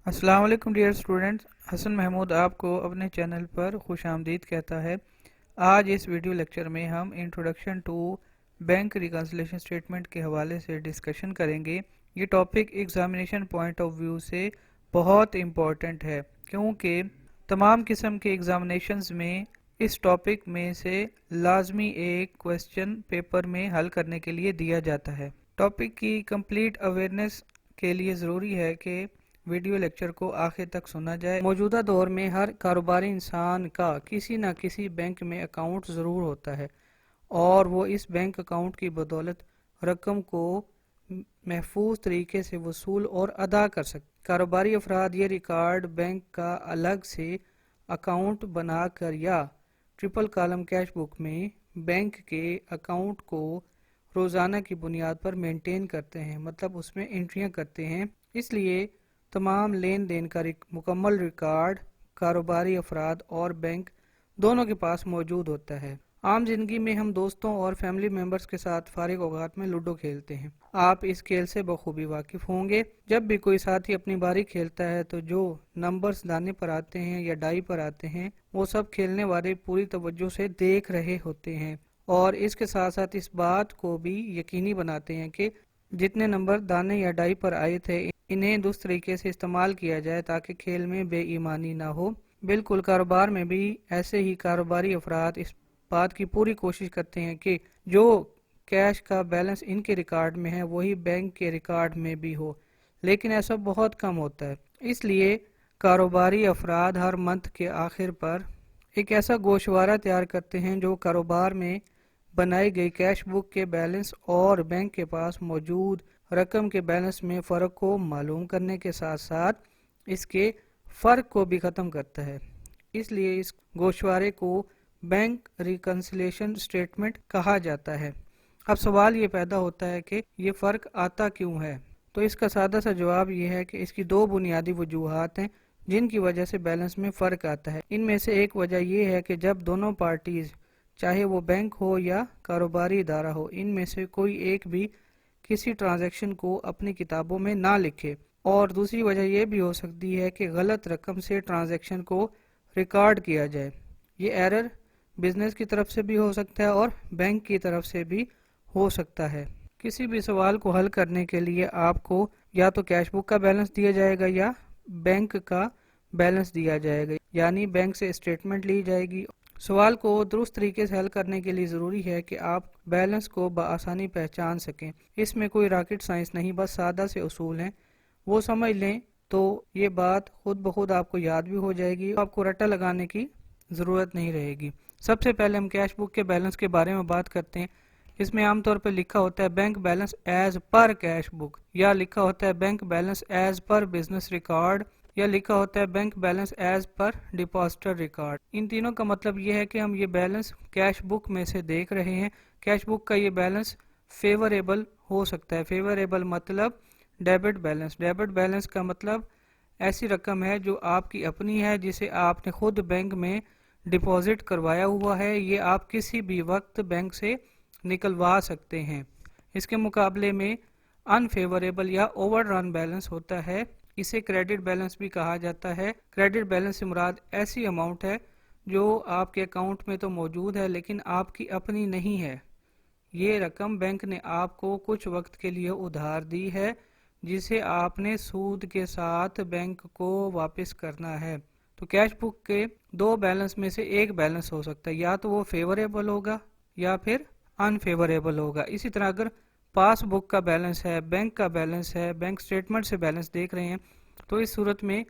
السلام علیکم dear students, حسن محمود آپ کو اپنے چینل پر خوش آمدید کہتا ہے۔ آج اس ویڈیو لیکچر میں ہم introduction to bank reconciliation statement کے حوالے سے ڈسکشن کریں گے۔ یہ topic examination point of view سے بہت امپورٹنٹ ہے، کیونکہ تمام قسم کے ایگزامینیشنز میں اس ٹاپک میں سے لازمی ایک کویسچن پیپر میں حل کرنے کے لیے دیا جاتا ہے۔ ٹاپک کی کمپلیٹ اویئرنیس کے لیے ضروری ہے کہ ویڈیو لیکچر کو آخر تک سنا جائے۔ موجودہ دور میں ہر کاروباری انسان کا کسی نہ کسی بینک میں اکاؤنٹ ضرور ہوتا ہے، اور وہ اس بینک اکاؤنٹ کی بدولت رقم کو محفوظ طریقے سے وصول اور ادا کر سکتے۔ کاروباری افراد یہ ریکارڈ بینک کا الگ سے اکاؤنٹ بنا کر یا ٹرپل کالم کیش بک میں بینک کے اکاؤنٹ کو روزانہ کی بنیاد پر مینٹین کرتے ہیں، مطلب اس میں انٹریاں کرتے ہیں۔ اس لیے تمام لین دین کا مکمل ریکارڈ کاروباری افراد اور بینک دونوں کے پاس موجود ہوتا ہے۔ عام زندگی میں ہم دوستوں اور فیملی ممبرز کے ساتھ فارغ اوقات میں لوڈو کھیلتے ہیں۔ آپ اس کھیل سے بخوبی واقف ہوں گے۔ جب بھی کوئی ساتھی اپنی باری کھیلتا ہے تو جو نمبرز دانے پر آتے ہیں یا ڈائی پر آتے ہیں، وہ سب کھیلنے والے پوری توجہ سے دیکھ رہے ہوتے ہیں، اور اس کے ساتھ ساتھ اس بات کو بھی یقینی بناتے ہیں کہ جتنے نمبر دانے یا ڈائی پر آئے تھے انہیں درست طریقے سے استعمال کیا جائے تاکہ کھیل میں بے ایمانی نہ ہو۔ بالکل کاروبار میں بھی ایسے ہی کاروباری افراد اس بات کی پوری کوشش کرتے ہیں کہ جو کیش کا بیلنس ان کے ریکارڈ میں ہے وہی بینک کے ریکارڈ میں بھی ہو، لیکن ایسا بہت کم ہوتا ہے۔ اس لیے کاروباری افراد ہر منتھ کے آخر پر ایک ایسا گوشوارہ تیار کرتے ہیں جو کاروبار میں بنائی گئی کیش بک کے بیلنس اور بینک کے پاس موجود رقم کے بیلنس میں فرق کو معلوم کرنے کے ساتھ ساتھ اس کے فرق کو بھی ختم کرتا ہے۔ اس لیے اس گوشوارے کو بینک ریکنسیلیشن اسٹیٹمنٹ کہا جاتا ہے۔ اب سوال یہ پیدا ہوتا ہے کہ یہ فرق آتا کیوں ہے؟ تو اس کا سادہ سا جواب یہ ہے کہ اس کی دو بنیادی وجوہات ہیں جن کی وجہ سے بیلنس میں فرق آتا ہے۔ ان میں سے ایک وجہ یہ ہے کہ جب دونوں پارٹیز، چاہے وہ بینک ہو یا کاروباری ادارہ ہو، ان میں سے کوئی ایک بھی کسی ٹرانزیکشن کو اپنی کتابوں میں نہ لکھے، اور دوسری وجہ یہ بھی ہو سکتی ہے کہ غلط رقم سے ٹرانزیکشن کو ریکارڈ کیا جائے۔ یہ ایرر بزنس کی طرف سے بھی ہو سکتا ہے اور بینک کی طرف سے بھی ہو سکتا ہے۔ کسی بھی سوال کو حل کرنے کے لیے آپ کو یا تو کیش بک کا بیلنس دیا جائے گا یا بینک کا بیلنس دیا جائے گا، یعنی بینک سے اسٹیٹمنٹ لی جائے گی۔ سوال کو درست طریقے سے حل کرنے کے لیے ضروری ہے کہ آپ بیلنس کو بآسانی پہچان سکیں۔ اس میں کوئی راکٹ سائنس نہیں، بس سادہ سے اصول ہیں، وہ سمجھ لیں تو یہ بات خود بخود آپ کو یاد بھی ہو جائے گی، آپ کو رٹا لگانے کی ضرورت نہیں رہے گی۔ سب سے پہلے ہم کیش بک کے بیلنس کے بارے میں بات کرتے ہیں۔ اس میں عام طور پر لکھا ہوتا ہے bank balance as per cash book, یا لکھا ہوتا ہے bank balance as per business record, یا لکھا ہوتا ہے bank balance as per depositor record. ان تینوں کا مطلب یہ ہے کہ ہم یہ بیلنس کیش بک میں سے دیکھ رہے ہیں۔ کیش بک کا یہ بیلنس فیوریبل ہو سکتا ہے۔ فیوریبل مطلب ڈیبٹ بیلنس۔ ڈیبٹ بیلنس کا مطلب ایسی رقم ہے جو آپ کی اپنی ہے، جسے آپ نے خود بینک میں ڈپازٹ کروایا ہوا ہے، یہ آپ کسی بھی وقت بینک سے نکلوا سکتے ہیں۔ اس کے مقابلے میں انفیوریبل یا اوور رن بیلنس ہوتا ہے، اسے کریڈٹ بیلنس بھی کہا جاتا ہے۔ کریڈٹ بیلنس سے مراد ایسی اماؤنٹ ہے جو آپ کے اکاؤنٹ میں تو موجود ہے لیکن آپ کی اپنی نہیں ہے۔ یہ رقم بینک نے آپ کو کچھ وقت کے لیے ادھار دی ہے، جسے آپ نے سود کے ساتھ بینک کو واپس کرنا ہے۔ تو کیش بک کے دو بیلنس میں سے ایک بیلنس ہو سکتا ہے، یا تو وہ فیوریبل ہوگا یا پھر انفیوریبل ہوگا۔ اسی طرح اگر پاس بک کا بیلنس ہے، بینک کا بیلنس ہے، بینک سٹیٹمنٹ سے بیلنس دیکھ رہے ہیں، تو اس صورت میں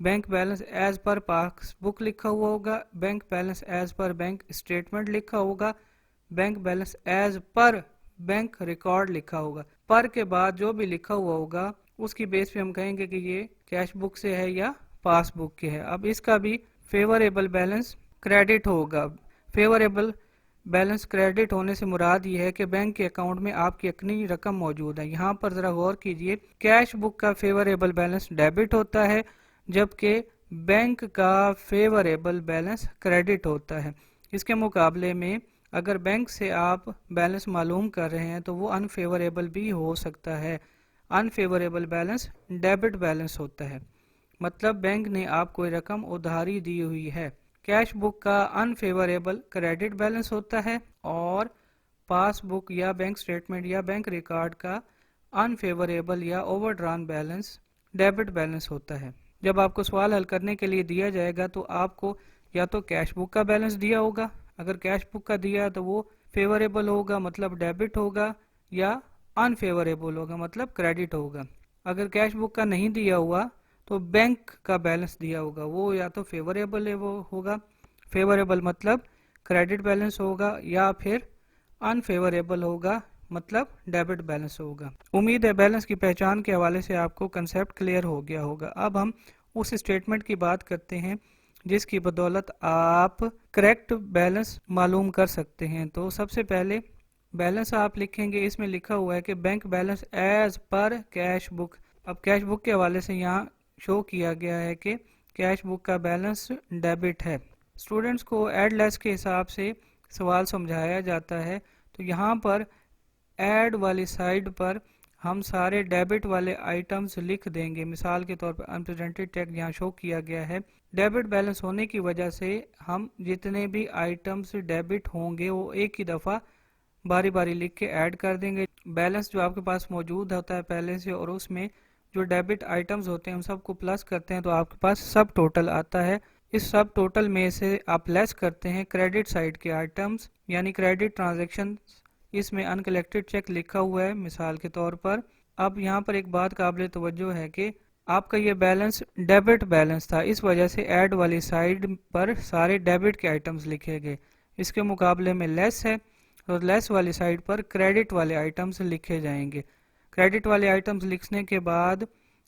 بینک بیلنس ایز پر پاس بک لکھا ہوا ہوگا، بینک بیلنس ایز پر بینک اسٹیٹمنٹ لکھا ہوگا، بینک بیلنس ایز پر بینک ریکارڈ لکھا ہوگا۔ پر کے بعد جو بھی لکھا ہوا ہوگا اس کی بیس پہ ہم کہیں گے کہ یہ کیش بک سے ہے یا پاس بک کے ہے۔ اب اس کا بھی فیوریبل بیلنس کریڈٹ ہوگا۔ فیوریبل بیلنس کریڈٹ ہونے سے مراد یہ ہے کہ بینک کے اکاؤنٹ میں آپ کی اپنی رقم موجود ہے۔ یہاں پر ذرا غور کیجئے، کیش بک کا فیوریبل بیلنس ڈیبٹ ہوتا ہے، جبکہ بینک کا فیوریبل بیلنس کریڈٹ ہوتا ہے۔ اس کے مقابلے میں اگر بینک سے آپ بیلنس معلوم کر رہے ہیں تو وہ انفیوریبل بھی ہو سکتا ہے۔ انفیوریبل بیلنس ڈیبٹ بیلنس ہوتا ہے۔ मतलब बैंक ने आपको कोई रकम उधारी दी हुई है। कैश बुक का अनफेवरेबल क्रेडिट बैलेंस होता है और पास बुक या बैंक स्टेटमेंट या बैंक रिकॉर्ड का अनफेवरेबल या ओवरड्रान बैलेंस डेबिट बैलेंस होता है। जब आपको सवाल हल करने के लिए दिया जाएगा तो आपको या तो कैश बुक का बैलेंस दिया होगा, अगर कैश बुक का दिया तो वो फेवरेबल होगा मतलब डेबिट होगा, या अनफेवरेबल होगा मतलब क्रेडिट होगा। अगर कैश बुक का नहीं दिया हुआ तो बैंक का बैलेंस दिया होगा, वो या तो फेवरेबल है वो होगा, फेवरेबल मतलब क्रेडिट बैलेंस होगा, या फिर अनफेवरेबल होगा मतलब डेबिट बैलेंस होगा। उम्मीद है बैलेंस की पहचान के हवाले से आपको कंसेप्ट क्लियर हो गया होगा। अब हम उस स्टेटमेंट की बात करते हैं जिसकी बदौलत आप करेक्ट बैलेंस मालूम कर सकते हैं। तो सबसे पहले बैलेंस आप लिखेंगे, इसमें लिखा हुआ है कि bank balance as per cash book. अब कैश बुक के हवाले से यहाँ शो किया गया है कि कैश बुक का बैलेंस डेबिट है। स्टूडेंट्स को एड लेस के हिसाब से सवाल समझाया जाता है, तो यहाँ पर ऐड वाली साइड पर हम सारे डेबिट वाले आइटम्स लिख देंगे। मिसाल के तौर पर अनप्रेजेंटेड चेक यहाँ शो किया गया है। डेबिट बैलेंस होने की वजह से हम जितने भी आइटम्स डेबिट होंगे वो एक ही दफ़ा बारी बारी लिख के ऐड कर देंगे। बैलेंस जो आपके पास मौजूद होता है पहले से और उसमें जो डेबिट आइटम्स होते हैं उन सबको प्लस करते हैं तो आपके पास सब टोटल आता है। इस सब टोटल में से आप लेस करते हैं क्रेडिट साइड के आइटम्स यानी क्रेडिट ट्रांजैक्शन। इसमें अनकलेक्टेड चेक लिखा हुआ है मिसाल के तौर पर। अब यहाँ पर एक बात काबिल तवज्जो है कि आपका ये बैलेंस डेबिट बैलेंस था, इस वजह से ऐड वाली साइड पर सारे डेबिट के आइटम्स लिखे गए। इसके मुकाबले में लेस है तो लेस वाली साइड पर क्रेडिट वाले आइटम्स लिखे जाएंगे। क्रेडिट वाले आइटम्स लिखने के बाद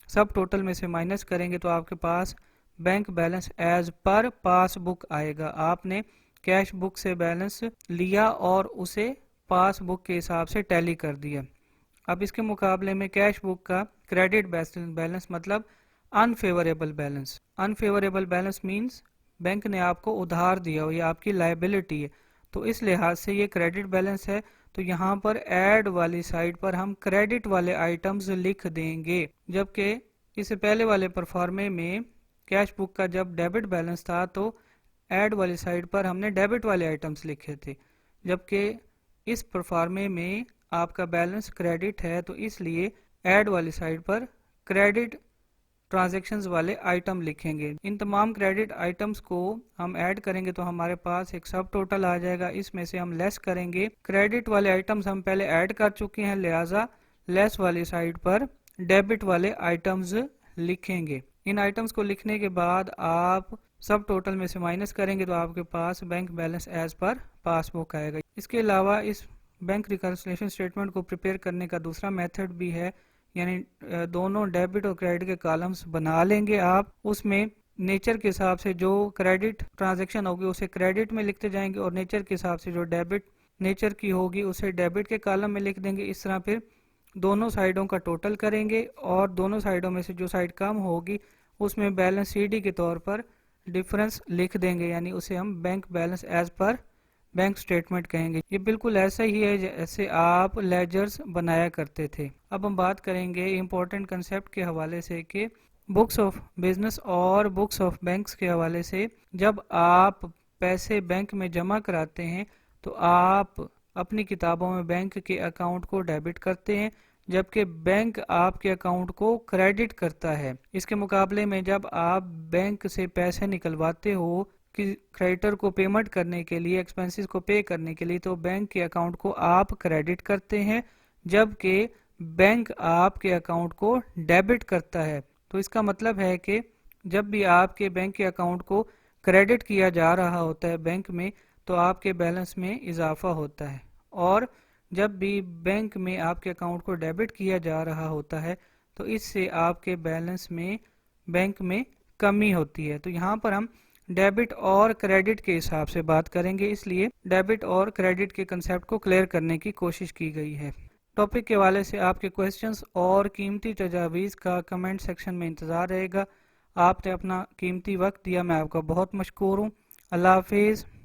सब टोटल में से माइनस करेंगे तो आपके पास bank balance as per passbook आएगा। आपने कैश बुक से बैलेंस लिया और उसे पासबुक के हिसाब से टैली कर दिया। अब इसके मुकाबले में कैश बुक का क्रेडिट बैलेंस मतलब unfavourable balance. Unfavourable balance means bank ने आपको उधार दिया हो, ये आपकी लायबिलिटी है, तो इस लिहाज से ये क्रेडिट बैलेंस है। तो यहाँ पर ऐड वाली साइड पर हम क्रेडिट वाले आइटम्स लिख देंगे, जबकि इससे पहले वाले परफॉर्मे में कैश बुक का जब डेबिट बैलेंस था तो ऐड वाली साइड पर हमने डेबिट वाले आइटम्स लिखे थे, जबकि इस परफॉर्मे में आपका बैलेंस क्रेडिट है तो इसलिए ऐड वाली साइड पर क्रेडिट ट्रांजैक्शंस वाले आइटम लिखेंगे। इन तमाम क्रेडिट आइटम्स को हम ऐड करेंगे तो हमारे पास एक सब टोटल आ जाएगा। इसमें से हम लेस करेंगे। क्रेडिट वाले आइटम्स हम पहले ऐड कर चुके हैं, लिहाजा लेस वाली साइड पर डेबिट वाले आइटम्स लिखेंगे। इन आइटम्स को लिखने के बाद आप सब टोटल में से माइनस करेंगे तो आपके पास bank balance as per passbook आएगा। इसके अलावा इस बैंक रिकंसिलिएशन स्टेटमेंट को प्रिपेयर करने का दूसरा मेथड भी है, यानी दोनों डेबिट और क्रेडिट के कॉलम्स बना लेंगे आप। उसमें नेचर के हिसाब से जो क्रेडिट ट्रांजैक्शन होगी उसे क्रेडिट में लिखते जाएंगे और नेचर के हिसाब से जो डेबिट नेचर की होगी उसे डेबिट के कॉलम में लिख देंगे। इस तरह फिर दोनों साइडों का टोटल करेंगे और दोनों साइडों में से जो साइड कम होगी उसमें बैलेंस सीडी के तौर पर डिफरेंस लिख देंगे, यानी उसे हम bank balance as per bank statement कहेंगे। ये बिल्कुल ऐसा ही है जैसे आप लेजर्स बनाया करते थे। अब हम बात करेंगे इम्पोर्टेंट कंसेप्ट के हवाले से कि बुक्स ऑफ बिजनेस और बुक्स ऑफ बैंक्स के हवाले से जब आप पैसे बैंक में जमा कराते हैं तो आप अपनी किताबों में बैंक के अकाउंट को डेबिट करते हैं, जबकि बैंक आपके अकाउंट को क्रेडिट करता है। इसके मुकाबले में जब आप बैंक से पैसे निकलवाते हो कि क्रेडिटर को पेमेंट करने के लिए, एक्सपेंसेस को पे करने के लिए, तो बैंक के अकाउंट को आप क्रेडिट करते हैं, जबकि बैंक आपके अकाउंट को डेबिट करता है। तो इसका मतलब है कि जब भी आपके बैंक के अकाउंट को क्रेडिट किया जा रहा होता है बैंक में तो आपके बैलेंस में इजाफा होता है, और जब भी बैंक में आपके अकाउंट को डेबिट किया जा रहा होता है तो इससे आपके बैलेंस में बैंक में कमी होती है। तो यहाँ पर हम डेबिट और क्रेडिट के हिसाब से बात करेंगे, इसलिए डेबिट और क्रेडिट के कंसेप्ट को क्लियर करने की कोशिश की गई है। टॉपिक के हवाले से आपके क्वेश्चंस और कीमती तजावीज़ का कमेंट सेक्शन में इंतज़ार रहेगा। आपने अपना कीमती वक्त दिया, मैं आपका बहुत मशकूर हूँ। अल्लाह हाफिज़।